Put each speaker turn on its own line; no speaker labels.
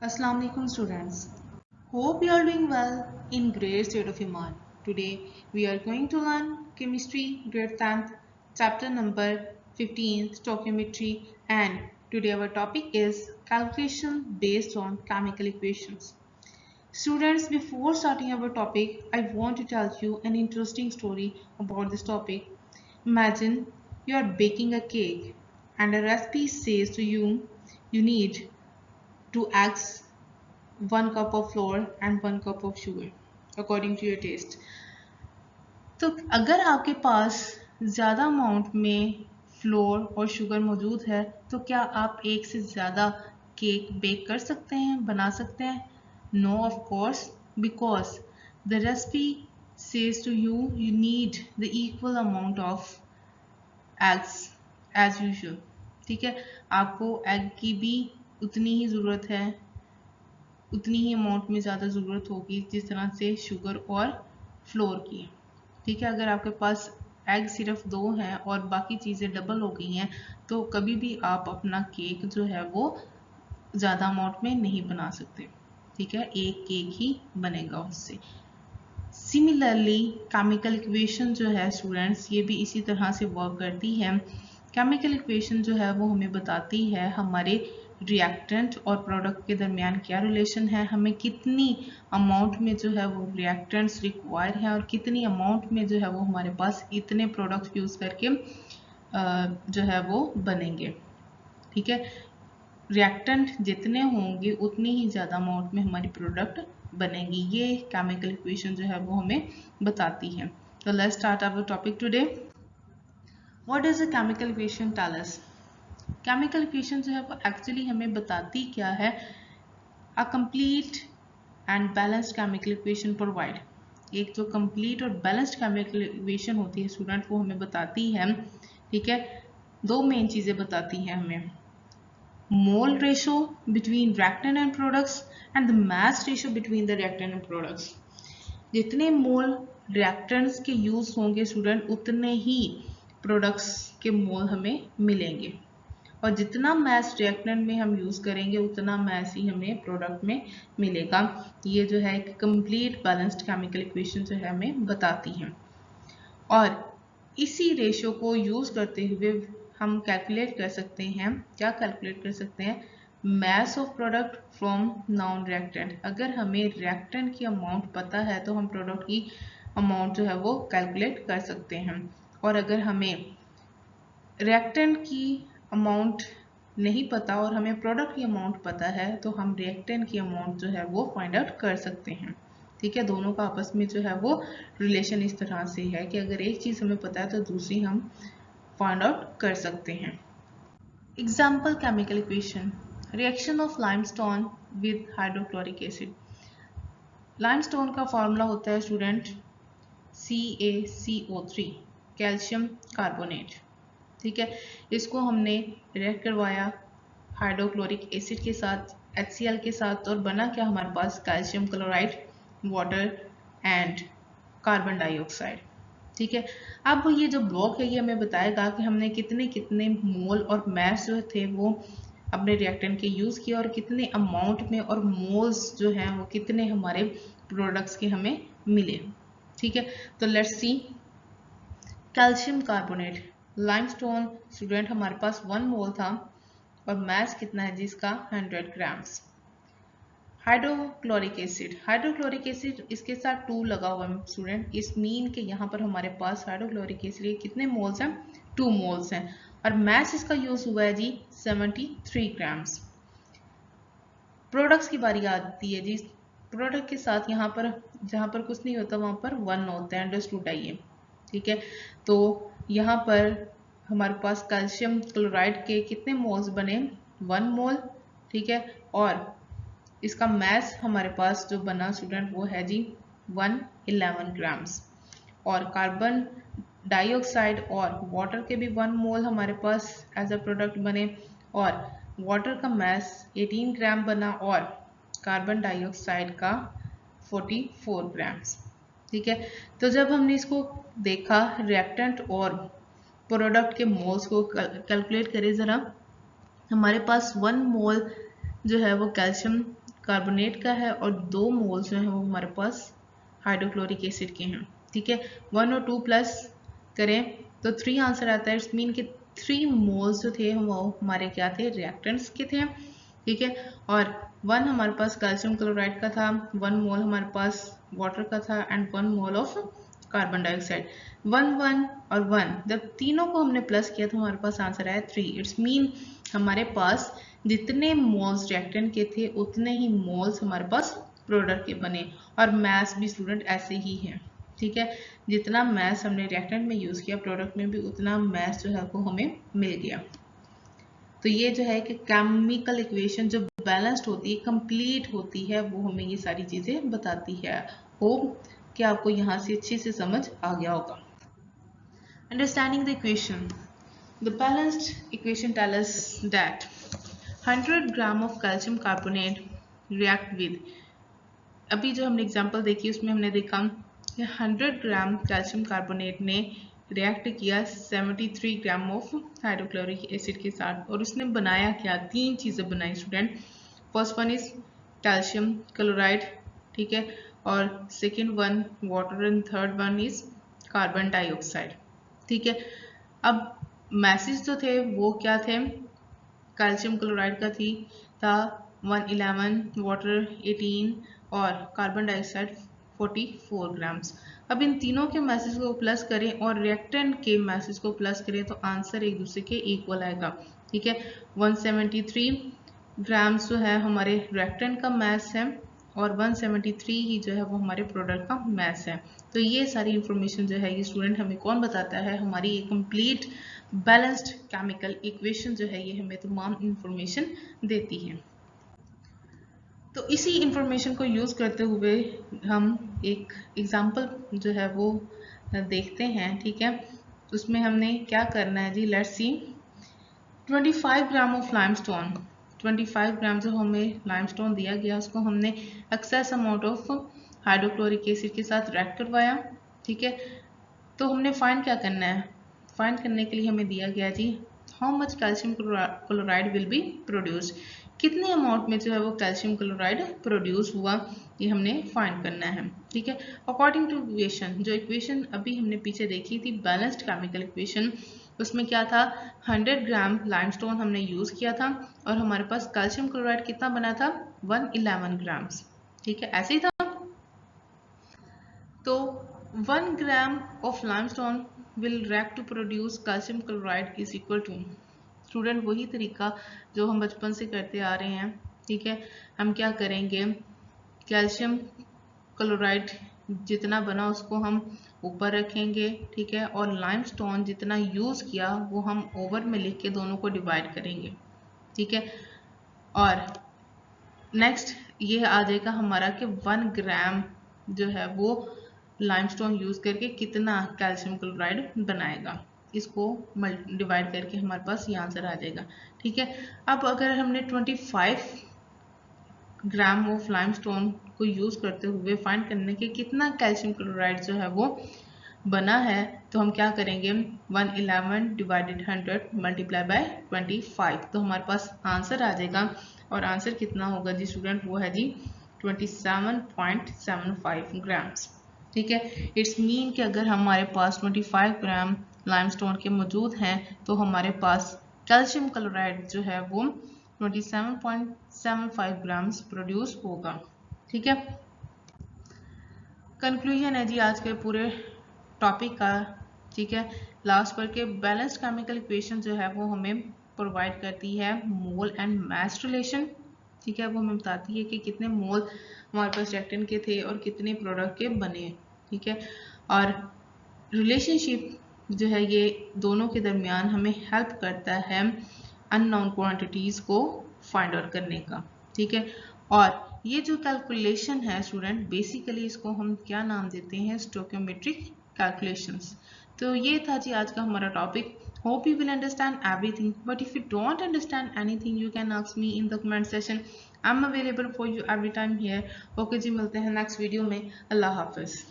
Assalamu alaikum students. Hope you are doing well in great state of Iman. Today we are going to learn chemistry grade 10th chapter number 15 stoichiometry, and today our topic is calculation based on chemical equations. Students, before starting our topic, I want to tell you an interesting story about this topic. Imagine you are baking a cake and a recipe says to you you need 2 eggs, 1 cup of flour and 1 cup of sugar according to your taste. तो अगर आपके पास ज़्यादा amount में floor और sugar मौजूद है तो क्या आप एक से ज़्यादा केक बेक कर सकते हैं, बना सकते हैं? No of course, because the recipe says to you you need the equal amount of eggs as usual. ठीक है, आपको एग की भी उतनी ही ज़रूरत है, उतनी ही अमाउंट में ज़्यादा ज़रूरत होगी जिस तरह से शुगर और फ्लोर की. ठीक है, अगर आपके पास एग सिर्फ 2 हैं और बाकी चीज़ें डबल हो गई हैं तो कभी भी आप अपना केक जो है वो ज़्यादा अमाउंट में नहीं बना सकते. ठीक है, एक केक ही बनेगा उससे. सिमिलरली केमिकल इक्वेशन जो है स्टूडेंट्स, ये भी इसी तरह से वर्क करती है. केमिकल इक्वेशन जो है वो हमें बताती है हमारे रिएक्टेंट और प्रोडक्ट के दरमियान क्या रिलेशन है, हमें कितनी अमाउंट में जो है वो रिएक्टेंट्स रिक्वायर है और कितनी अमाउंट में जो है वो हमारे पास इतने प्रोडक्ट यूज़ करके जो है वो बनेंगे. ठीक है, रिएक्टेंट जितने होंगे उतनी ही ज़्यादा अमाउंट में हमारी प्रोडक्ट बनेगी. ये केमिकल इक्वेशन जो है वो हमें बताती है. तो let's start our topic today. What does a chemical equation tell us? Chemical equation जो है वो एक्चुअली हमें बताती क्या है? A complete and balanced chemical equation provide. एक जो कंप्लीट और बैलेंस्ड केमिकल इक्वेशन होती है स्टूडेंट, वो हमें बताती है. ठीक है, 2 मेन चीज़ें बताती हैं हमें. Mole ratio between reactant and products and the mass ratio between the reactant and products. जितने मोल रिएक्टेंट्स के यूज होंगे स्टूडेंट उतने ही प्रोडक्ट्स के मोल हमें मिलेंगे, और जितना मैस रिएक्टेंट में हम यूज़ करेंगे उतना मैस ही हमें प्रोडक्ट में मिलेगा. ये जो है एक कंप्लीट बैलेंस्ड केमिकल इक्वेशन जो है हमें बताती है. और इसी रेशो को यूज़ करते हुए हम कैलकुलेट कर सकते हैं. क्या कैलकुलेट कर सकते हैं? Mass of product from non reactant. अगर हमें रिएक्टेंट की अमाउंट पता है तो हम प्रोडक्ट की अमाउंट जो है वो कैलकुलेट कर सकते हैं. और अगर हमें रिएक्टेंट की अमाउंट नहीं पता और हमें प्रोडक्ट की अमाउंट पता है तो हम रिएक्टेंट की अमाउंट जो है वो फाइंड आउट कर सकते हैं. ठीक है, दोनों का आपस में जो है वो रिलेशन इस तरह से है कि अगर एक चीज़ हमें पता है तो दूसरी हम फाइंड आउट कर सकते हैं. Example chemical equation. Reaction of limestone with hydrochloric acid. Limestone का फॉर्मूला होता है स्टूडेंट CaCO3, कैल्शियम कार्बोनेट. ठीक है, इसको हमने रिएक्ट करवाया हाइड्रोक्लोरिक एसिड के साथ, HCl के साथ, और बना क्या हमारे पास? Calcium chloride, water and carbon dioxide. ठीक है, अब ये जो ब्लॉक है ये हमें बताएगा कि हमने कितने कितने मोल और मैस जो थे वो अपने रिएक्टेंट के यूज़ किया और कितने अमाउंट में और मोल्स जो हैं वो कितने हमारे प्रोडक्ट्स के हमें मिले. ठीक है, तो let's see. Calcium carbonate, limestone student हमारे पास 1 मोल था और मैस कितना है जिसका? 100 grams. Hydrochloric acid, hydrochloric acid इसके साथ 2 लगा हुआ है स्टूडेंट. इस मीन के यहाँ पर हमारे पास हाइड्रोक्लोरिक एसिड के कितने मोल्स हैं? 2 मोल्स हैं. और मैस इसका यूज हुआ है जी 73 ग्राम्स. प्रोडक्ट्स की बारी आती है जी. प्रोडक्ट के साथ यहाँ पर जहाँ पर कुछ नहीं होता वहाँ पर 1 होता है, अंडरस्टूड आइए. ठीक है, तो यहाँ पर हमारे पास कैल्शियम क्लोराइड के कितने मोल्स बने? 1 मोल. ठीक है, और इसका मैस हमारे पास जो बना स्टूडेंट वो है जी 111 ग्राम्स. और कार्बन डाइऑक्साइड और वाटर के भी 1 मोल हमारे पास एज अ प्रोडक्ट बने, और वाटर का मैस 18 ग्राम बना और कार्बन डाइऑक्साइड का 44 ग्राम्स. ठीक है, तो जब हमने इसको देखा रिएक्टेंट और प्रोडक्ट के मोल्स को कैलकुलेट करें ज़रा. हमारे पास 1 मोल जो है वो कैल्शियम कार्बोनेट का है और 2 मोल्स जो है वो हमारे पास हाइड्रोक्लोरिक एसिड के हैं। ठीक है, 1 और 2 प्लस करें तो 3 आंसर आता है। इट्स मीन कि 3 मोल्स जो थे वो हमारे क्या थे, रिएक्टेंट्स के थे। ठीक है, और 1 हमारे पास कैल्शियम क्लोराइड का था, 1 मोल हमारे पास वाटर का था and 1 mole of carbon dioxide. 1 1 और 1 जब तीनों को हमने प्लस किया तो हमारे पास आंसर आया 3। इट्स मीन हमारे पास जितने मोल्स रिएक्टेंट के थे उतने ही मोल्स हमारे पास प्रोडक्ट के बने, और मैथ्स भी स्टूडेंट ऐसे ही है। ठीक है, जितना मैथ्स हमने रिएक्टेंट में यूज किया प्रोडक्ट में भी उतना मैथ्स जो है वो हमें मिल गया। तो ये जो है कि केमिकल इक्वेशन जो बैलेंस्ड होती है, कंप्लीट होती है, वो हमें ये सारी चीजें बताती है। होप कि आपको यहाँ से अच्छे से समझ आ गया होगा। Understanding the equation, the balanced equation tell us that 100 gram of calcium carbonate react with, अभी जो हमने एग्जांपल देखी उसमें हमने देखा कि 100 ग्राम कैल्शियम कार्बोनेट ने रिएक्ट किया 73 ग्राम ऑफ हाइड्रोक्लोरिक एसिड के साथ, और उसने बनाया क्या, 3 चीज़ें बनाई student. First one is calcium chloride, ठीक है, और second one water and third one is carbon dioxide. ठीक है, अब मैसेज जो थे वो क्या थे, कैल्शियम क्लोराइड का था 111, वाटर 18 और कार्बन डाइऑक्साइड 44 ग्राम्स। अब इन तीनों के मैसेज को प्लस करें और रिएक्टेंट के मैसेज को प्लस करें तो आंसर एक दूसरे के इक्वल आएगा। ठीक है, 173 ग्राम्स जो है हमारे रिएक्टेंट का मैस है और 173 ही जो है वो हमारे प्रोडक्ट का मैस है। तो ये सारी इंफॉर्मेशन जो है ये स्टूडेंट हमें कौन बताता है, हमारी ये कंप्लीट बैलेंस्ड केमिकल इक्वेशन जो है ये हमें तमाम इंफॉर्मेशन देती है। तो इसी इंफॉर्मेशन को यूज करते हुए हम एक एग्जांपल जो है वो देखते हैं। ठीक है, उसमें हमने क्या करना है जी, let's see. 25 gram of limestone, 25 gram जो हमें लाइमस्टोन दिया गया उसको हमने excess amount of hydrochloric acid के साथ रिएक्ट करवाया। ठीक है, तो हमने फाइंड क्या करना है, फाइंड करने के लिए हमें दिया गया जी how much calcium chloride will be produce, कितने अमाउंट में जो है वो कैल्शियम क्लोराइड प्रोड्यूस हुआ, ये हमने फाइंड करना है। ठीक है, अकॉर्डिंग टू इक्वेशन, जो इक्वेशन अभी हमने पीछे देखी थी बैलेंस्ड केमिकल इक्वेशन, उसमें क्या था, 100 ग्राम लाइमस्टोन हमने यूज किया था और हमारे पास कैल्शियम क्लोराइड कितना बना था, 111 ग्राम्स। ठीक है, ऐसे ही था। तो 1 gram of limestone will react to produce calcium chloride is equal to, student वही तरीका जो हम बचपन से करते आ रहे हैं। ठीक है, हम क्या करेंगे, कैल्शियम क्लोराइड जितना बना उसको हम ऊपर रखेंगे। ठीक है, और लाइमस्टोन जितना यूज किया वो हम ओवर में लिख के दोनों को डिवाइड करेंगे। ठीक है, और नेक्स्ट ये आ जाएगा हमारा कि 1 ग्राम जो है वो लाइमस्टोन यूज करके कितना कैल्शियम क्लोराइड बनाएगा, इसको डिवाइड करके हमारे पास ये आंसर आ जाएगा। ठीक है, अब अगर हमने 25 ग्राम ऑफ लाइमस्टोन को यूज करते हुए फाइंड करने के कितना कैल्शियम क्लोराइड जो है वो बना है, तो हम क्या करेंगे, 111 डिवाइडेड 100 मल्टीप्लाई बाय 25, तो हमारे पास आंसर आ जाएगा। और आंसर कितना होगा जी स्टूडेंट, वो है जी 27.75 ग्राम्स। ठीक है, इट्स मीन कि अगर हमारे पास 25 ग्राम लाइमस्टोन के मौजूद हैं तो हमारे पास कैल्शियम क्लोराइड जो है वो 27.75 ग्राम्स प्रोड्यूस होगा। ठीक है, कंक्लूजन है जी आज के पूरे टॉपिक का। ठीक है, लास्ट पर के बैलेंस्ड केमिकल इक्वेशन जो है वो हमें प्रोवाइड करती है मोल एंड मास रिलेशन। ठीक है, वो हमें बताती है कि कितने मोल हमारे पास रिएक्टेंट के थे और कितने प्रोडक्ट के बने। ठीक है, और रिलेशनशिप जो है ये दोनों के दरमियान हमें हेल्प करता है अननोन क्वांटिटीज को फाइंड आउट करने का। ठीक है, और ये जो कैलकुलेशन है स्टूडेंट, बेसिकली इसको हम क्या नाम देते हैं, स्टोइकोमेट्रिक कैलकुलेशंस। तो ये था जी आज का हमारा topic. Hope you will understand everything, but if you don't understand anything you can ask me in the comment session. I am available for you every time here. Okay जी, मिलते हैं next video में। अल्लाह हाफिज।